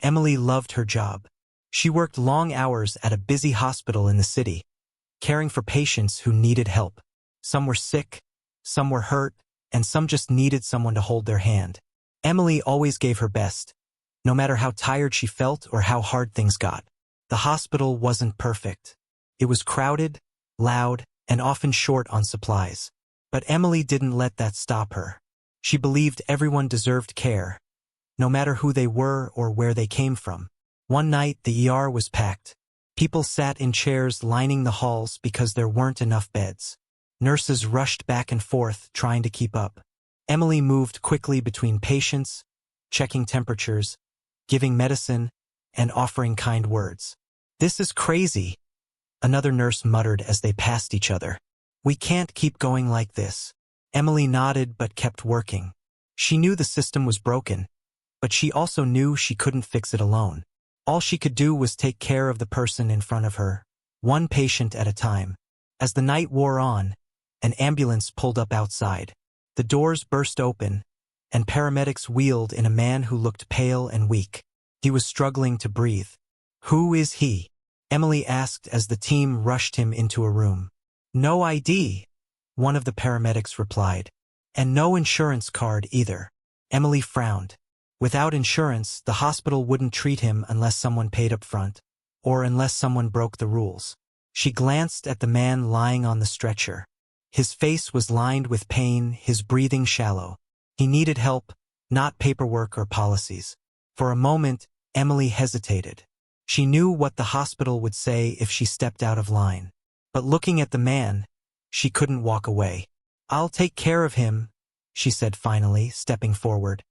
Emily loved her job. She worked long hours at a busy hospital in the city, caring for patients who needed help. Some were sick, some were hurt, and some just needed someone to hold their hand. Emily always gave her best, no matter how tired she felt or how hard things got. The hospital wasn't perfect. It was crowded, loud, and often short on supplies. But Emily didn't let that stop her. She believed everyone deserved care, no matter who they were or where they came from. One night, the ER was packed. People sat in chairs lining the halls because there weren't enough beds. Nurses rushed back and forth, trying to keep up. Emily moved quickly between patients, checking temperatures, giving medicine, and offering kind words. "This is crazy," another nurse muttered as they passed each other. "We can't keep going like this." Emily nodded but kept working. She knew the system was broken, but she also knew she couldn't fix it alone. All she could do was take care of the person in front of her, one patient at a time. As the night wore on, an ambulance pulled up outside. The doors burst open, and paramedics wheeled in a man who looked pale and weak. He was struggling to breathe. "Who is he?" Emily asked as the team rushed him into a room. "No ID," one of the paramedics replied. "And no insurance card either." Emily frowned. Without insurance, the hospital wouldn't treat him unless someone paid up front, or unless someone broke the rules. She glanced at the man lying on the stretcher. His face was lined with pain, his breathing shallow. He needed help, not paperwork or policies. For a moment, Emily hesitated. She knew what the hospital would say if she stepped out of line. But looking at the man, she couldn't walk away. "I'll take care of him," she said finally, stepping forward.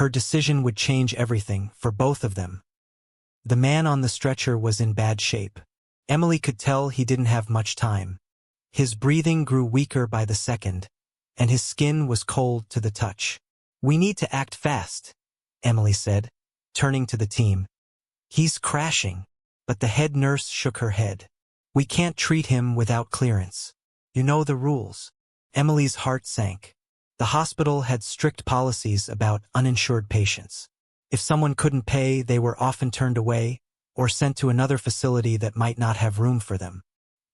Her decision would change everything, for both of them. The man on the stretcher was in bad shape. Emily could tell he didn't have much time. His breathing grew weaker by the second, and his skin was cold to the touch. "We need to act fast," Emily said, turning to the team. "He's crashing." But the head nurse shook her head. "We can't treat him without clearance. You know the rules." Emily's heart sank. The hospital had strict policies about uninsured patients. If someone couldn't pay, they were often turned away or sent to another facility that might not have room for them.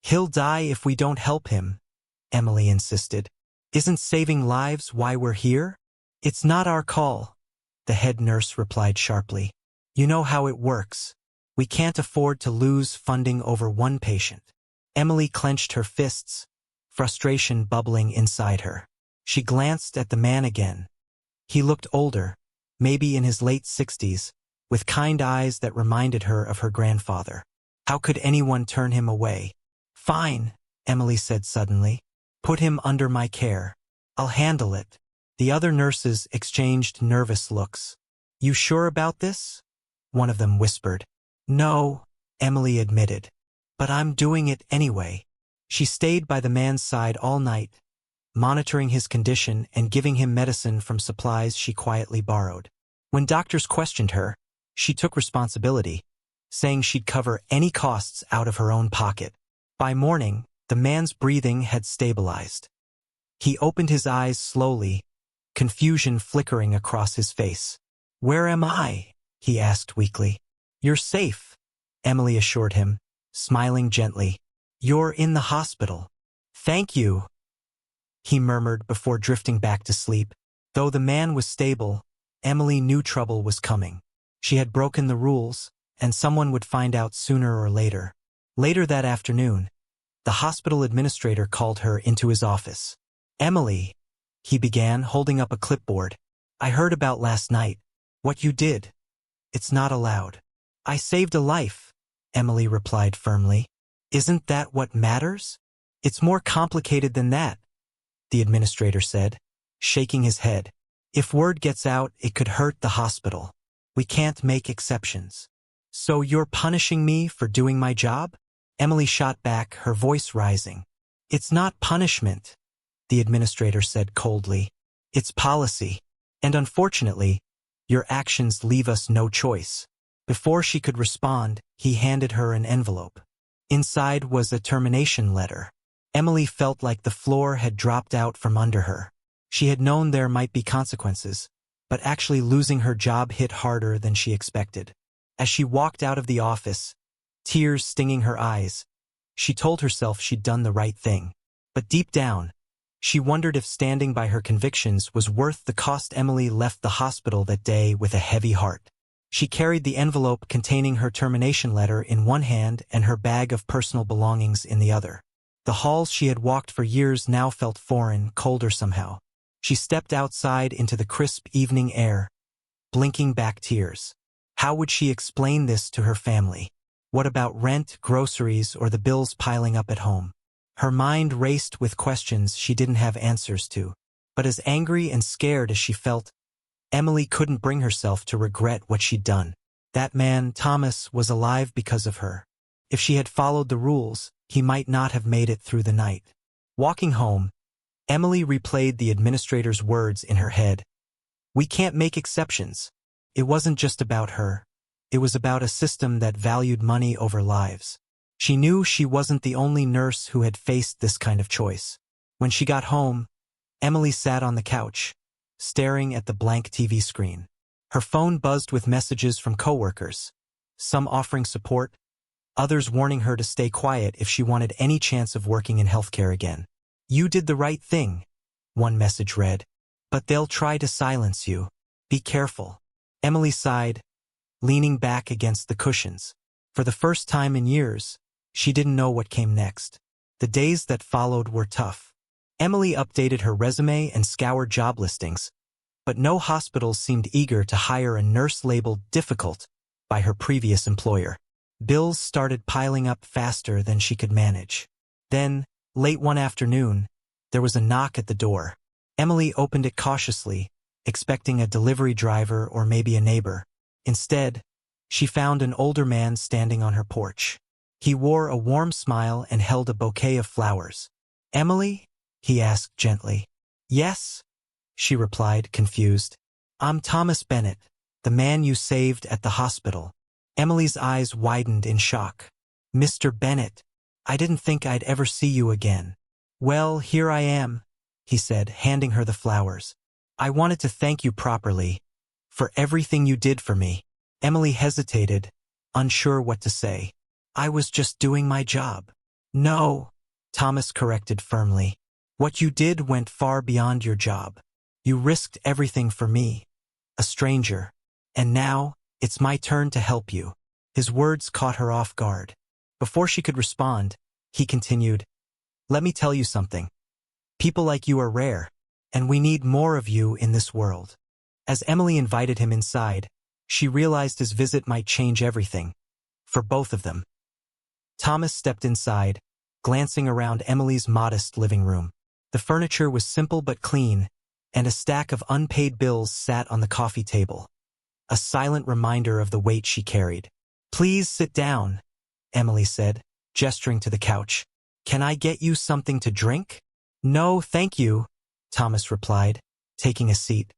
"He'll die if we don't help him," Emily insisted. "Isn't saving lives why we're here?" "It's not our call," the head nurse replied sharply. "You know how it works. We can't afford to lose funding over one patient." Emily clenched her fists, frustration bubbling inside her. She glanced at the man again. He looked older, maybe in his late 60s, with kind eyes that reminded her of her grandfather. How could anyone turn him away? "Fine," Emily said suddenly. "Put him under my care. I'll handle it." The other nurses exchanged nervous looks. "You sure about this?" one of them whispered. "No," Emily admitted. "But I'm doing it anyway." She stayed by the man's side all night, monitoring his condition and giving him medicine from supplies she quietly borrowed. When doctors questioned her, she took responsibility, saying she'd cover any costs out of her own pocket. By morning, the man's breathing had stabilized. He opened his eyes slowly, confusion flickering across his face. "Where am I?" he asked weakly. "You're safe," Emily assured him, smiling gently. "You're in the hospital." "Thank you," he murmured before drifting back to sleep. Though the man was stable, Emily knew trouble was coming. She had broken the rules, and someone would find out sooner or later. Later that afternoon, the hospital administrator called her into his office. "Emily," he began, holding up a clipboard. "I heard about last night. What you did. It's not allowed." "I saved a life," Emily replied firmly. "Isn't that what matters?" "It's more complicated than that," the administrator said, shaking his head. "If word gets out, it could hurt the hospital. We can't make exceptions." "So you're punishing me for doing my job?" Emily shot back, her voice rising. "It's not punishment," the administrator said coldly. "It's policy. And unfortunately, your actions leave us no choice." Before she could respond, he handed her an envelope. Inside was a termination letter. Emily felt like the floor had dropped out from under her. She had known there might be consequences, but actually losing her job hit harder than she expected. As she walked out of the office, tears stinging her eyes, she told herself she'd done the right thing. But deep down, she wondered if standing by her convictions was worth the cost. Emily left the hospital that day with a heavy heart. She carried the envelope containing her termination letter in one hand and her bag of personal belongings in the other. The halls she had walked for years now felt foreign, colder somehow. She stepped outside into the crisp evening air, blinking back tears. How would she explain this to her family? What about rent, groceries, or the bills piling up at home? Her mind raced with questions she didn't have answers to. But as angry and scared as she felt, Emily couldn't bring herself to regret what she'd done. That man, Thomas, was alive because of her. If she had followed the rules, he might not have made it through the night. Walking home, Emily replayed the administrator's words in her head. We can't make exceptions. It wasn't just about her. It was about a system that valued money over lives. She knew she wasn't the only nurse who had faced this kind of choice. When she got home, Emily sat on the couch, staring at the blank TV screen. Her phone buzzed with messages from coworkers, some offering support, others warning her to stay quiet if she wanted any chance of working in healthcare again. You did the right thing, one message read, but they'll try to silence you. Be careful. Emily sighed, leaning back against the cushions. For the first time in years, she didn't know what came next. The days that followed were tough. Emily updated her resume and scoured job listings, but no hospitals seemed eager to hire a nurse labeled difficult by her previous employer. Bills started piling up faster than she could manage. Then, late one afternoon, there was a knock at the door. Emily opened it cautiously, expecting a delivery driver or maybe a neighbor. Instead, she found an older man standing on her porch. He wore a warm smile and held a bouquet of flowers. Emily? He asked gently. Yes, she replied, confused. I'm Thomas Bennett, the man you saved at the hospital. Emily's eyes widened in shock. Mr. Bennett, I didn't think I'd ever see you again. Well, here I am, he said, handing her the flowers. I wanted to thank you properly for everything you did for me. Emily hesitated, unsure what to say. I was just doing my job. No, Thomas corrected firmly. What you did went far beyond your job. You risked everything for me, a stranger, and now it's my turn to help you. His words caught her off guard. Before she could respond, he continued, Let me tell you something. People like you are rare, and we need more of you in this world. As Emily invited him inside, she realized his visit might change everything, for both of them. Thomas stepped inside, glancing around Emily's modest living room. The furniture was simple but clean, and a stack of unpaid bills sat on the coffee table, a silent reminder of the weight she carried. Please sit down, Emily said, gesturing to the couch. Can I get you something to drink? No, thank you, Thomas replied, taking a seat.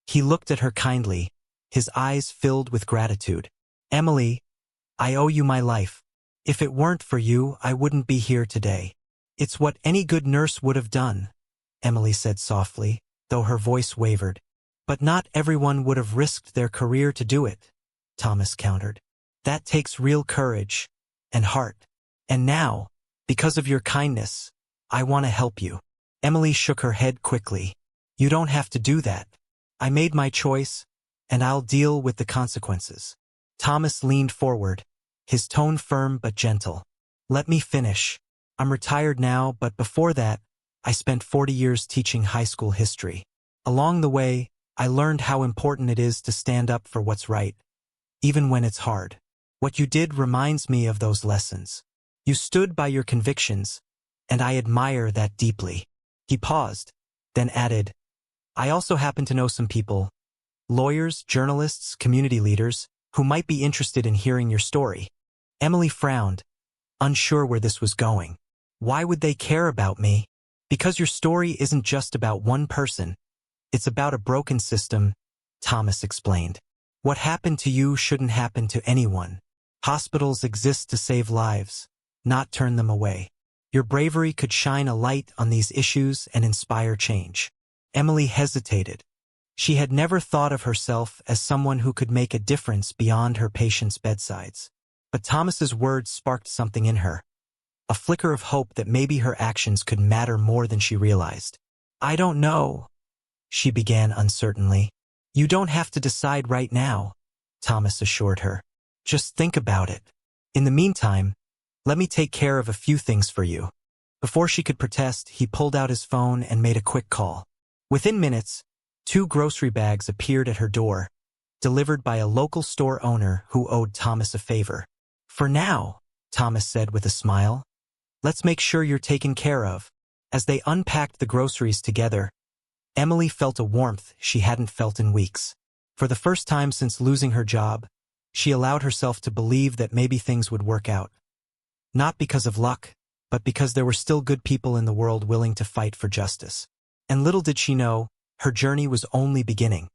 He looked at her kindly, his eyes filled with gratitude. Emily, I owe you my life. If it weren't for you, I wouldn't be here today. It's what any good nurse would have done, Emily said softly, though her voice wavered. But not everyone would have risked their career to do it, Thomas countered. That takes real courage and heart. And now, because of your kindness, I want to help you. Emily shook her head quickly. You don't have to do that. I made my choice, and I'll deal with the consequences. Thomas leaned forward, his tone firm but gentle. Let me finish. I'm retired now, but before that, I spent 40 years teaching high school history. Along the way, I learned how important it is to stand up for what's right, even when it's hard. What you did reminds me of those lessons. You stood by your convictions, and I admire that deeply. He paused, then added, I also happen to know some people, lawyers, journalists, community leaders, who might be interested in hearing your story. Emily frowned, unsure where this was going. Why would they care about me? Because your story isn't just about one person. It's about a broken system, Thomas explained. What happened to you shouldn't happen to anyone. Hospitals exist to save lives, not turn them away. Your bravery could shine a light on these issues and inspire change. Emily hesitated. She had never thought of herself as someone who could make a difference beyond her patients' bedsides. But Thomas's words sparked something in her, a flicker of hope that maybe her actions could matter more than she realized. "I don't know," she began uncertainly. "You don't have to decide right now," Thomas assured her. "Just think about it. In the meantime, let me take care of a few things for you." Before she could protest, he pulled out his phone and made a quick call. Within minutes, 2 grocery bags appeared at her door, delivered by a local store owner who owed Thomas a favor. "For now," Thomas said with a smile, "let's make sure you're taken care of." As they unpacked the groceries together, Emily felt a warmth she hadn't felt in weeks. For the first time since losing her job, she allowed herself to believe that maybe things would work out. Not because of luck, but because there were still good people in the world willing to fight for justice. And little did she know, her journey was only beginning.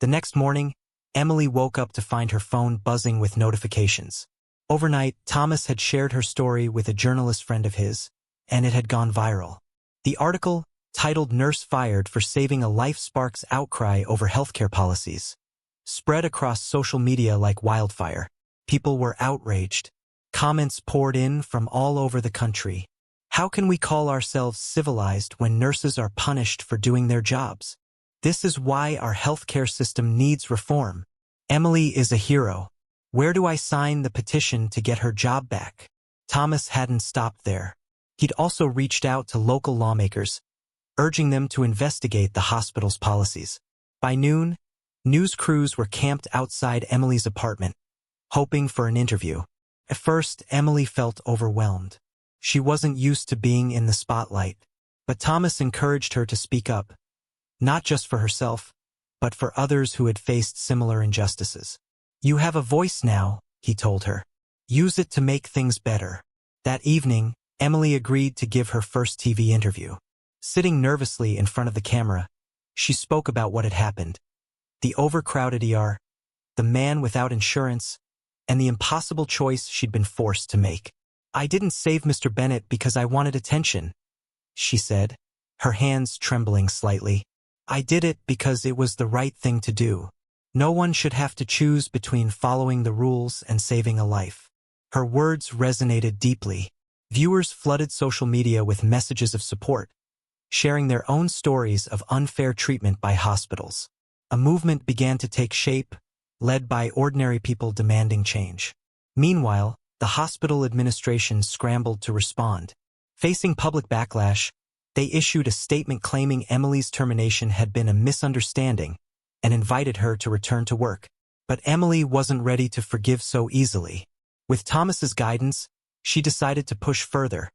The next morning, Emily woke up to find her phone buzzing with notifications. Overnight, Thomas had shared her story with a journalist friend of his, and it had gone viral. The article, titled "Nurse Fired for Saving a Life," sparks outcry over healthcare policies. Spread across social media like wildfire. People were outraged. Comments poured in from all over the country. How can we call ourselves civilized when nurses are punished for doing their jobs? This is why our healthcare system needs reform. Emily is a hero. Where do I sign the petition to get her job back? Thomas hadn't stopped there. He'd also reached out to local lawmakers, urging them to investigate the hospital's policies. By noon, news crews were camped outside Emily's apartment, hoping for an interview. At first, Emily felt overwhelmed. She wasn't used to being in the spotlight, but Thomas encouraged her to speak up, not just for herself, but for others who had faced similar injustices. "You have a voice now," he told her. "Use it to make things better." That evening, Emily agreed to give her first TV interview. Sitting nervously in front of the camera, she spoke about what had happened: the overcrowded ER, the man without insurance, and the impossible choice she'd been forced to make. "I didn't save Mr. Bennett because I wanted attention," she said, her hands trembling slightly. "I did it because it was the right thing to do. No one should have to choose between following the rules and saving a life." Her words resonated deeply. Viewers flooded social media with messages of support, sharing their own stories of unfair treatment by hospitals. A movement began to take shape, led by ordinary people demanding change. Meanwhile, the hospital administration scrambled to respond. Facing public backlash, they issued a statement claiming Emily's termination had been a misunderstanding and invited her to return to work. But Emily wasn't ready to forgive so easily. With Thomas's guidance, she decided to push further,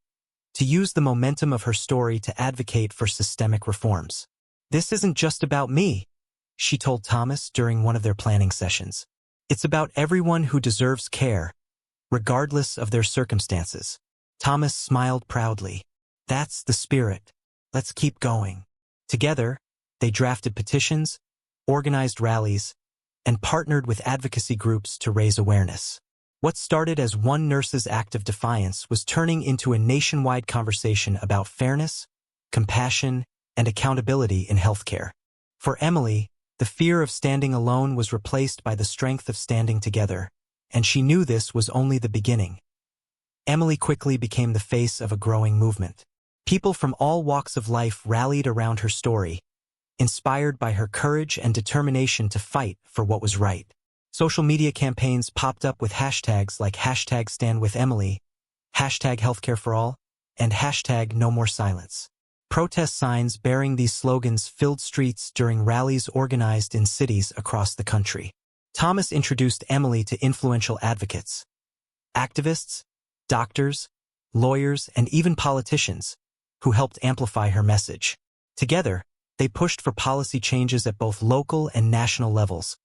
to use the momentum of her story to advocate for systemic reforms. "This isn't just about me," she told Thomas during one of their planning sessions. "It's about everyone who deserves care, regardless of their circumstances." Thomas smiled proudly. "That's the spirit. Let's keep going." Together, they drafted petitions, organized rallies, and partnered with advocacy groups to raise awareness. What started as one nurse's act of defiance was turning into a nationwide conversation about fairness, compassion, and accountability in healthcare. For Emily, the fear of standing alone was replaced by the strength of standing together, and she knew this was only the beginning. Emily quickly became the face of a growing movement. People from all walks of life rallied around her story, inspired by her courage and determination to fight for what was right. Social media campaigns popped up with hashtags like #StandWithEmily, #HealthcareForAll, and #NoMoreSilence. Protest signs bearing these slogans filled streets during rallies organized in cities across the country. Thomas introduced Emily to influential advocates, activists, doctors, lawyers, and even politicians, who helped amplify her message. Together, they pushed for policy changes at both local and national levels,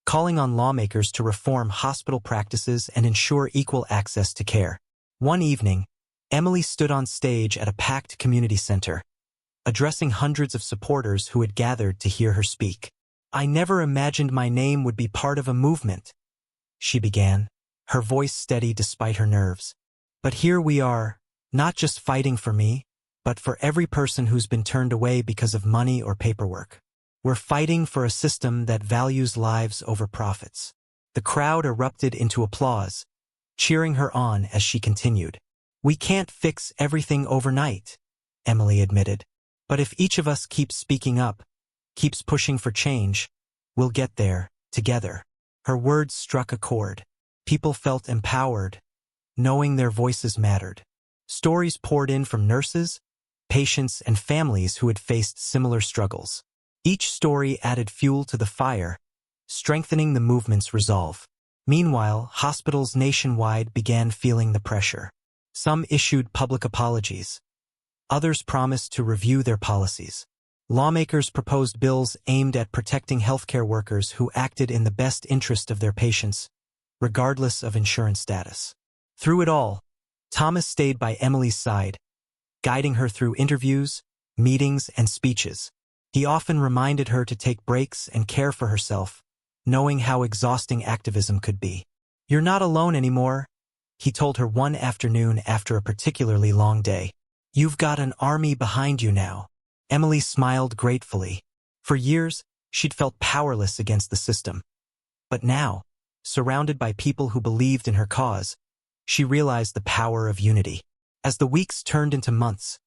calling on lawmakers to reform hospital practices and ensure equal access to care. One evening, Emily stood on stage at a packed community center, addressing hundreds of supporters who had gathered to hear her speak. "I never imagined my name would be part of a movement," she began, her voice steady despite her nerves. "But here we are, not just fighting for me, but for every person who's been turned away because of money or paperwork." We're fighting for a system that values lives over profits. The crowd erupted into applause, cheering her on as she continued. We can't fix everything overnight, Emily admitted. But if each of us keeps speaking up, keeps pushing for change, we'll get there, together. Her words struck a chord. People felt empowered, knowing their voices mattered. Stories poured in from nurses, patients, and families who had faced similar struggles. Each story added fuel to the fire, strengthening the movement's resolve. Meanwhile, hospitals nationwide began feeling the pressure. Some issued public apologies. Others promised to review their policies. Lawmakers proposed bills aimed at protecting healthcare workers who acted in the best interest of their patients, regardless of insurance status. Through it all, Thomas stayed by Emily's side, guiding her through interviews, meetings, and speeches. He often reminded her to take breaks and care for herself, knowing how exhausting activism could be. You're not alone anymore, he told her one afternoon after a particularly long day. You've got an army behind you now. Emily smiled gratefully. For years, she'd felt powerless against the system. But now, surrounded by people who believed in her cause, she realized the power of unity. As the weeks turned into months,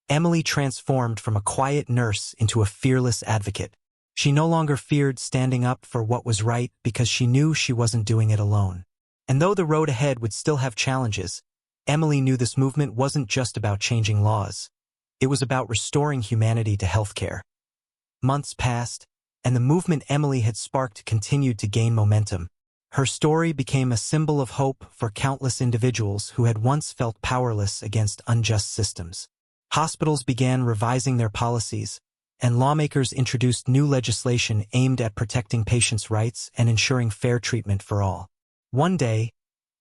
Emily transformed from a quiet nurse into a fearless advocate. She no longer feared standing up for what was right because she knew she wasn't doing it alone. And though the road ahead would still have challenges, Emily knew this movement wasn't just about changing laws. It was about restoring humanity to healthcare. Months passed, and the movement Emily had sparked continued to gain momentum. Her story became a symbol of hope for countless individuals who had once felt powerless against unjust systems. Hospitals began revising their policies, and lawmakers introduced new legislation aimed at protecting patients' rights and ensuring fair treatment for all. One day,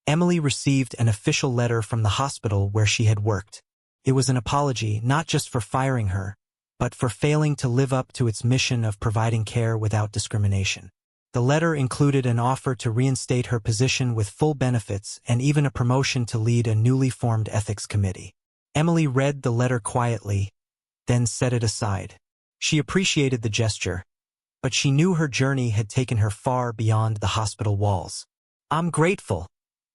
Emily received an official letter from the hospital where she had worked. It was an apology not just for firing her, but for failing to live up to its mission of providing care without discrimination. The letter included an offer to reinstate her position with full benefits and even a promotion to lead a newly formed ethics committee. Emily read the letter quietly, then set it aside. She appreciated the gesture, but she knew her journey had taken her far beyond the hospital walls. I'm grateful,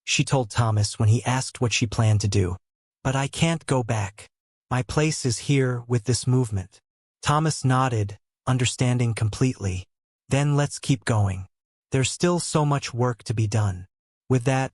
she told Thomas when he asked what she planned to do. But I can't go back. My place is here with this movement. Thomas nodded, understanding completely. Then let's keep going. There's still so much work to be done. With that,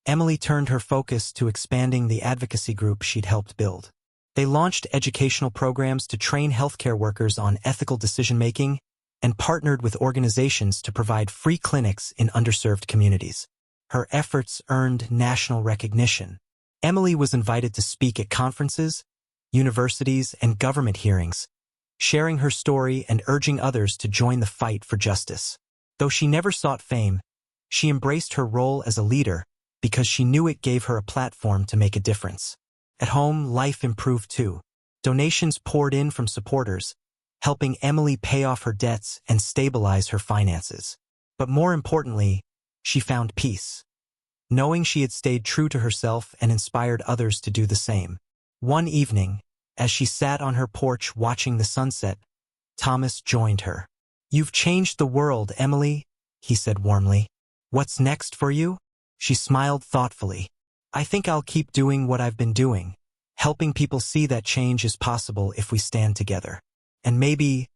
Emily turned her focus to expanding the advocacy group she'd helped build. They launched educational programs to train healthcare workers on ethical decision-making and partnered with organizations to provide free clinics in underserved communities. Her efforts earned national recognition. Emily was invited to speak at conferences, universities, and government hearings, sharing her story and urging others to join the fight for justice. Though she never sought fame, she embraced her role as a leader because she knew it gave her a platform to make a difference. At home, life improved too. Donations poured in from supporters, helping Emily pay off her debts and stabilize her finances. But more importantly, she found peace, knowing she had stayed true to herself and inspired others to do the same. One evening, as she sat on her porch watching the sunset, Thomas joined her. You've changed the world, Emily, he said warmly. What's next for you? She smiled thoughtfully. I think I'll keep doing what I've been doing, helping people see that change is possible if we stand together. And maybe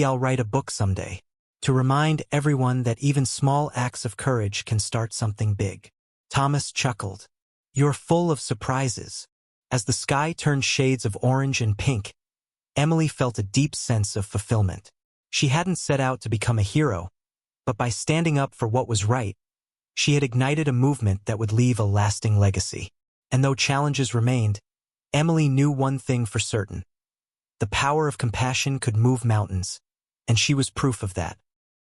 I'll write a book someday, to remind everyone that even small acts of courage can start something big. Thomas chuckled. You're full of surprises. As the sky turned shades of orange and pink, Emily felt a deep sense of fulfillment. She hadn't set out to become a hero, but by standing up for what was right, she had ignited a movement that would leave a lasting legacy. And though challenges remained, Emily knew one thing for certain. The power of compassion could move mountains, and she was proof of that.